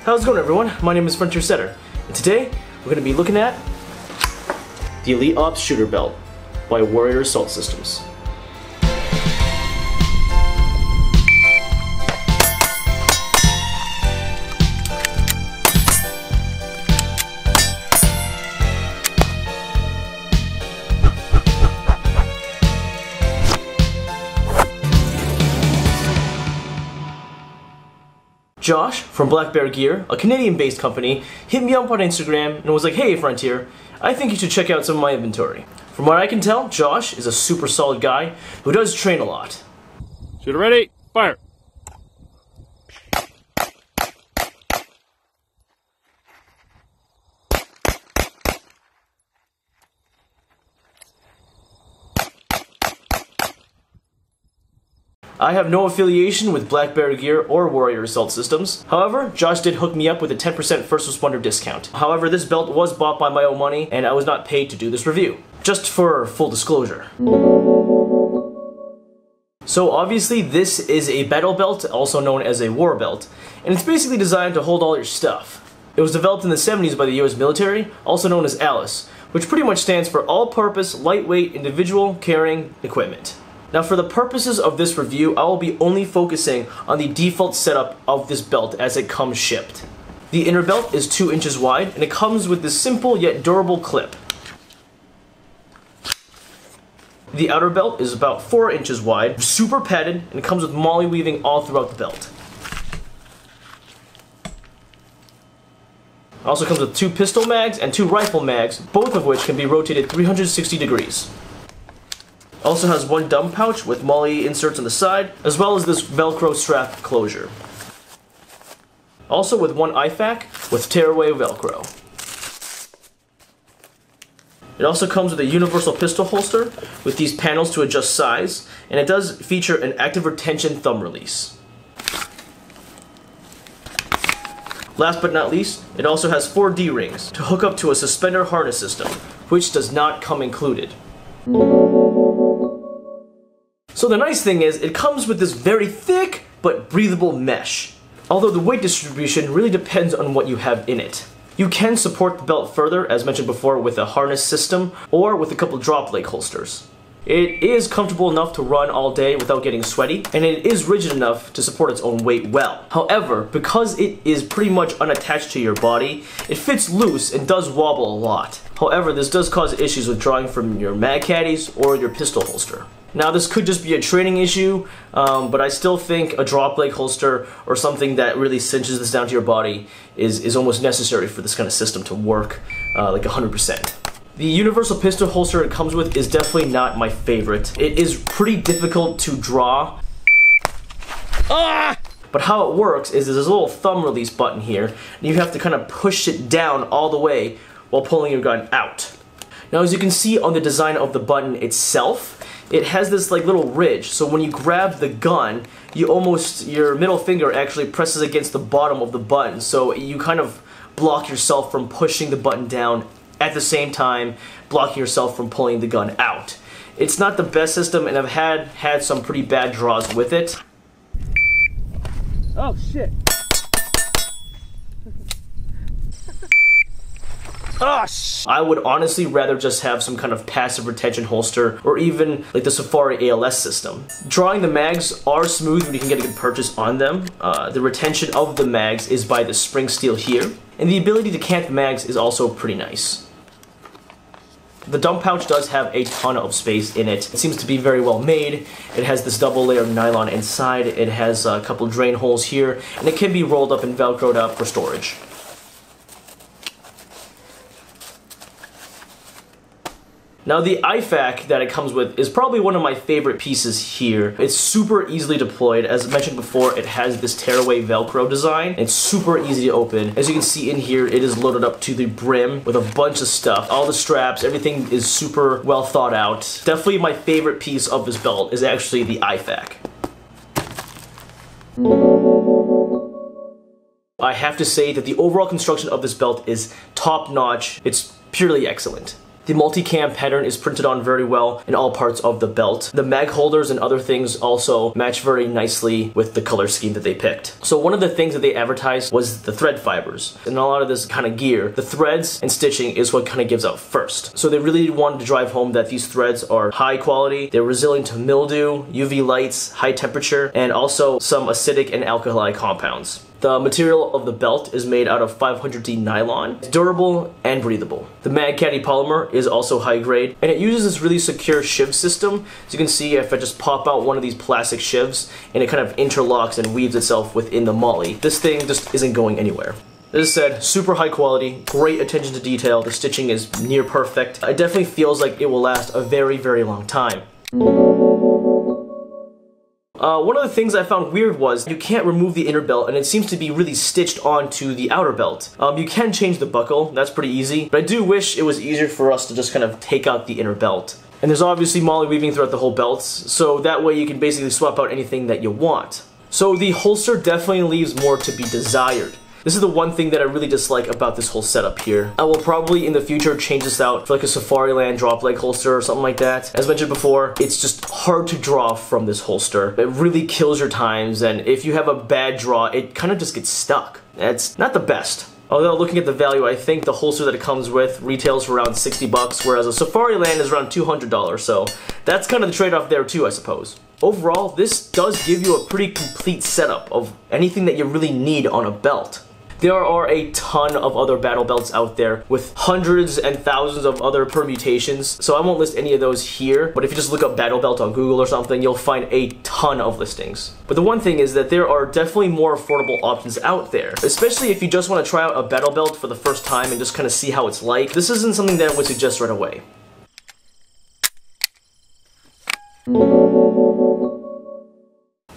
How's it going, everyone? My name is Frontier.setter, and today we're going to be looking at the Elite Ops Shooter Belt by Warrior Assault Systems. Josh from Black Bear Gear, a Canadian-based company, hit me up on Instagram and was like, "Hey Frontier, I think you should check out some of my inventory." From what I can tell, Josh is a super solid guy who does train a lot. Shooter ready, fire! I have no affiliation with Black Bear Gear or Warrior Assault Systems. However, Josh did hook me up with a 10% first responder discount. However, this belt was bought by my own money and I was not paid to do this review. Just for full disclosure. So obviously this is a battle belt, also known as a war belt, and it's basically designed to hold all your stuff. It was developed in the 70s by the US military, also known as ALICE, which pretty much stands for All-Purpose Lightweight Individual Carrying Equipment. Now for the purposes of this review, I will be only focusing on the default setup of this belt as it comes shipped. The inner belt is 2 inches wide, and it comes with this simple yet durable clip. The outer belt is about 4 inches wide, super padded, and it comes with molly weaving all throughout the belt. It also comes with 2 pistol mags and 2 rifle mags, both of which can be rotated 360 degrees. Also has 1 dump pouch with molly inserts on the side, as well as this Velcro strap closure. Also with 1 IFAK with tearaway Velcro. It also comes with a universal pistol holster with these panels to adjust size, and it does feature an active retention thumb release. Last but not least, it also has 4 D-rings to hook up to a suspender harness system, which does not come included. So the nice thing is, it comes with this very thick but breathable mesh. Although the weight distribution really depends on what you have in it. You can support the belt further, as mentioned before, with a harness system or with a couple drop leg holsters. It is comfortable enough to run all day without getting sweaty, and it is rigid enough to support its own weight well. However, because it is pretty much unattached to your body, it fits loose and does wobble a lot. However, this does cause issues with drawing from your mag caddies or your pistol holster. Now this could just be a training issue, but I still think a drop leg holster or something that really cinches this down to your body is almost necessary for this kind of system to work like 100%. The universal pistol holster it comes with is definitely not my favorite. It is pretty difficult to draw. But how it works is there's a little thumb release button here, and you have to kind of push it down all the way while pulling your gun out. Now as you can see on the design of the button itself, it has this like little ridge, so when you grab the gun, your middle finger actually presses against the bottom of the button, so you kind of block yourself from pushing the button down at the same time blocking yourself from pulling the gun out. It's not the best system, and I've had some pretty bad draws with it. Oh shit. I would honestly rather just have some kind of passive retention holster, or even like the Safari ALS system. Drawing the mags are smooth when you can get a good purchase on them. The retention of the mags is by the spring steel here, and the ability to cant the mags is also pretty nice. The dump pouch does have a ton of space in it. It seems to be very well made. It has this double layer of nylon inside. It has a couple drain holes here, and it can be rolled up and velcroed up for storage. Now the IFAK that it comes with is probably one of my favorite pieces here. It's super easily deployed. As mentioned before, it has this tearaway Velcro design. It's super easy to open. As you can see in here, it is loaded up to the brim with a bunch of stuff. All the straps, everything is super well thought out. Definitely my favorite piece of this belt is actually the IFAK. I have to say that the overall construction of this belt is top-notch. It's purely excellent. The multicam pattern is printed on very well in all parts of the belt. The mag holders and other things also match very nicely with the color scheme that they picked. So one of the things that they advertised was the thread fibers. In a lot of this kind of gear, the threads and stitching is what kind of gives out first. So they really wanted to drive home that these threads are high quality, they're resilient to mildew, UV lights, high temperature, and also some acidic and alkali compounds. The material of the belt is made out of 500D nylon. It's durable and breathable. The mag caddy polymer is also high grade, and it uses this really secure shiv system. As you can see, if I just pop out one of these plastic shivs, and it kind of interlocks and weaves itself within the molly, this thing just isn't going anywhere. As I said, super high quality, great attention to detail, the stitching is near perfect. It definitely feels like it will last a very, very long time. One of the things I found weird was you can't remove the inner belt, and it seems to be really stitched onto the outer belt. You can change the buckle, that's pretty easy, but I do wish it was easier for us to just kind of take out the inner belt. And there's obviously molly weaving throughout the whole belt, so that way you can basically swap out anything that you want. So the holster definitely leaves more to be desired. This is the one thing that I really dislike about this whole setup here. I will probably in the future change this out for like a Safariland drop leg holster or something like that. As mentioned before, it's just hard to draw from this holster. It really kills your times, and if you have a bad draw, it kind of just gets stuck. It's not the best. Although looking at the value, I think the holster that it comes with retails for around 60 bucks, whereas a Safariland is around $200, so that's kind of the trade-off there too, I suppose. Overall, this does give you a pretty complete setup of anything that you really need on a belt. There are a ton of other battle belts out there with hundreds and thousands of other permutations, so I won't list any of those here, but if you just look up battle belt on Google or something, you'll find a ton of listings. But the one thing is that there are definitely more affordable options out there, especially if you just want to try out a battle belt for the first time and just kind of see how it's like. This isn't something that I would suggest right away.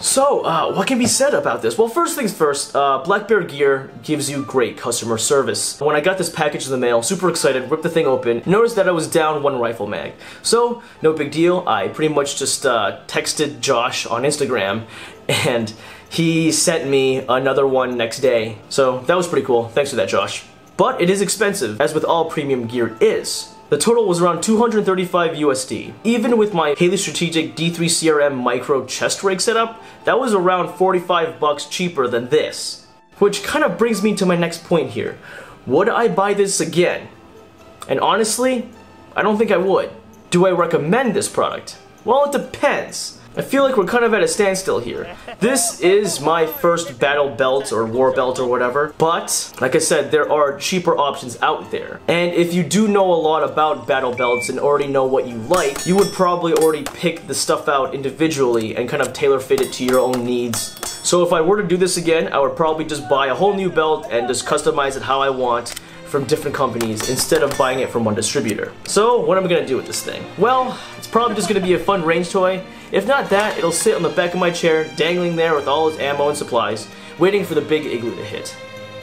So, what can be said about this? Well, first things first, Black Bear Gear gives you great customer service. When I got this package in the mail, super excited, ripped the thing open, noticed that I was down one rifle mag. So, no big deal, I pretty much just texted Josh on Instagram, and he sent me another one next day. So, that was pretty cool. Thanks for that, Josh. But it is expensive, as with all premium gear is. The total was around 235 USD. Even with my Haley Strategic D3 CRM micro chest rig setup, that was around 45 bucks cheaper than this. Which kind of brings me to my next point here. Would I buy this again? And honestly, I don't think I would. Do I recommend this product? Well, it depends. I feel like we're kind of at a standstill here. This is my first battle belt or war belt or whatever, but like I said, there are cheaper options out there. And if you do know a lot about battle belts and already know what you like, you would probably already pick the stuff out individually and kind of tailor fit it to your own needs. So if I were to do this again, I would probably just buy a whole new belt and just customize it how I want from different companies instead of buying it from one distributor. So what am I gonna do with this thing? Well, it's probably just gonna be a fun range toy. If not that, it'll sit on the back of my chair, dangling there with all its ammo and supplies, waiting for the big igloo to hit.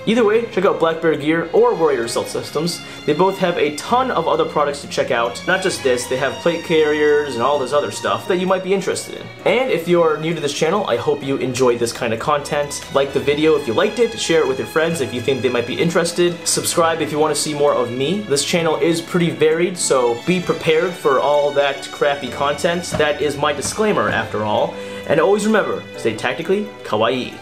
Either way, check out Black Bear Gear or Warrior Assault Systems. They both have a ton of other products to check out. Not just this, they have plate carriers and all this other stuff that you might be interested in. And if you're new to this channel, I hope you enjoyed this kind of content. Like the video if you liked it, share it with your friends if you think they might be interested. Subscribe if you want to see more of me. This channel is pretty varied, so be prepared for all that crappy content. That is my disclaimer after all. And always remember, stay tactically kawaii.